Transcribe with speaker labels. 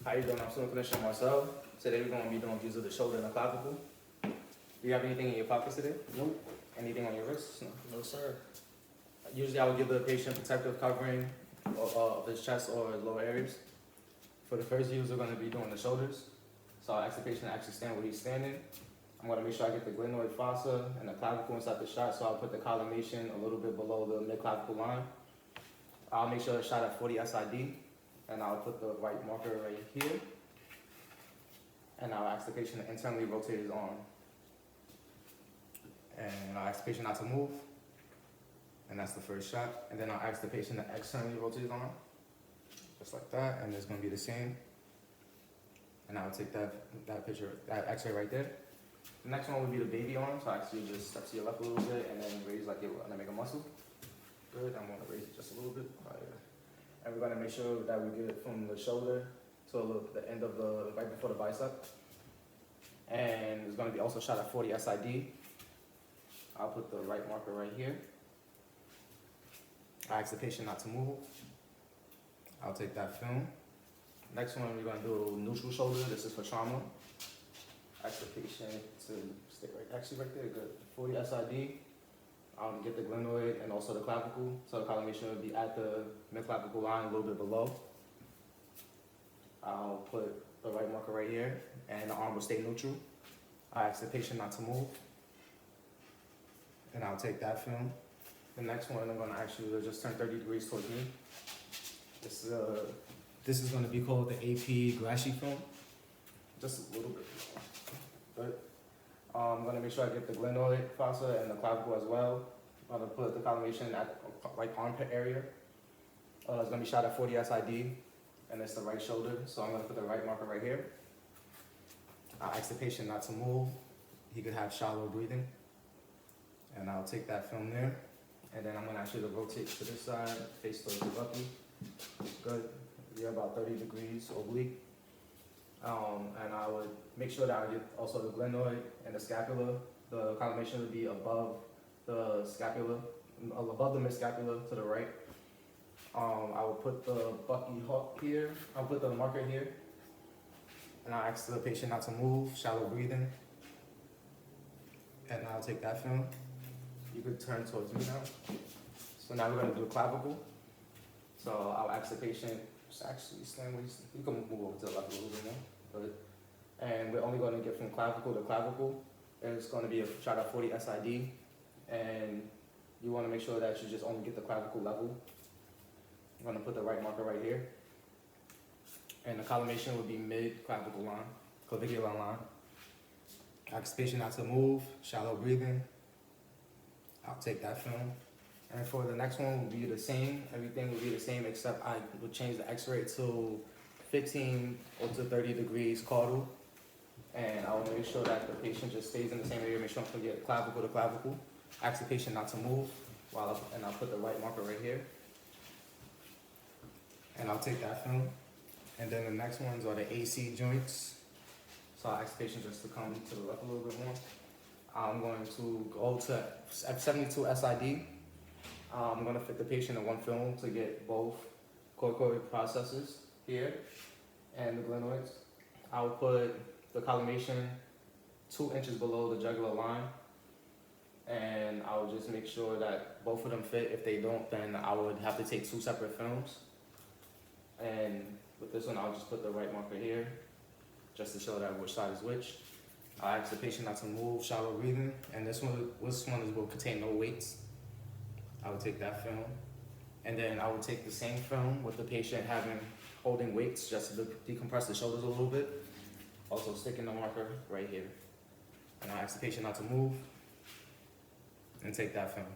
Speaker 1: How you doing? I'm student clinician Marcel. Today we're going to be doing views of the shoulder and the clavicle. Do you have anything in your pockets today?
Speaker 2: Nope.
Speaker 1: Anything on your wrists? No.
Speaker 2: No, sir.
Speaker 1: Usually I would give the patient protective covering of his chest or his lower areas. For the first views, we're going to be doing the shoulders. So I'll ask the patient to actually stand where he's standing. I'm going to make sure I get the glenoid fossa and the clavicle inside the shot, so I'll put the collimation a little bit below the mid-clavicle line. I'll make sure it's shot at 40 SID, and I'll put the right marker right here. And I'll ask the patient to internally rotate his arm. And I'll ask the patient not to move. And that's the first shot. And then I'll ask the patient to externally rotate his arm. Just like that, and it's gonna be the same. And I'll take that picture, that x-ray right there. The next one would be the baby arm. So I actually just step to your left a little bit and then raise like you're gonna make a muscle. Good, I'm gonna raise it just a little bit higher. And we're gonna make sure that we get it from the shoulder to the end of right before the bicep. And it's gonna be also shot at 40 SID. I'll put the right marker right here. I ask the patient not to move. I'll take that film. Next one, we're gonna do a neutral shoulder. This is for trauma. Ask the patient to stick right there, good. 40 SID. Get the glenoid and also the clavicle. So the collimation would be at the mid-clavicle line, a little bit below. I'll put the right marker right here, and the arm will stay neutral. I ask the patient not to move. And I'll take that film. The next one, I'm gonna ask you to just turn 30 degrees towards me. This is gonna be called the AP Grashy film. Just a little bit. Good. I'm gonna make sure I get the glenoid fossa and the clavicle as well. I'm gonna put the collimation at the right armpit area. It's gonna be shot at 40 SID, and it's the right shoulder. So I'm gonna put the right marker right here. I'll ask the patient not to move. He could have shallow breathing. And I'll take that film there. And then I'm gonna ask you to rotate to this side, face towards the bucky. Good. You're about 30 degrees oblique. And I would make sure that I get also the glenoid and the scapula. The collimation would be above the scapula, above the mid-scapula to the right. I will put the bucky hook here. I'll put the marker here. And I'll ask the patient not to move, shallow breathing. And I'll take that film. You could turn towards me now. So now we're gonna do a clavicle. So I'll ask the patient, just actually stand where you can move over to the left a little bit more. And we're only gonna get from clavicle to clavicle. It's gonna be a shot at 40 SID. And you wanna make sure that you just only get the clavicle level. I'm gonna put the right marker right here. And the collimation would be mid-clavicle line, clavicular line. Ask the patient not to move, shallow breathing. I'll take that film. And for the next one will be the same. Everything will be the same except I would change the x-ray to 15 or to 30 degrees caudal. And I will make sure that the patient just stays in the same area, make sure I don't forget clavicle to clavicle. Ask the patient not to move, and I'll put the right marker right here. And I'll take that film. And then the next ones are the AC joints. So I'll ask the patient just to come to the left a little bit more. I'm going to go to 72 SID. I'm going to fit the patient in one film to get both coracoid processes here and the glenoids. I'll put the collimation 2 inches below the jugular line, and I'll just make sure that both of them fit. If they don't, then I would have to take 2 separate films. And with this one, I'll just put the right marker here, just to show that which side is which. I ask the patient not to move, shallow breathing, and this one will contain no weights. I would take that film, and then I would take the same film with the patient holding weights just to decompress the shoulders a little bit. Also sticking the marker right here, and I ask the patient not to move, and take that film.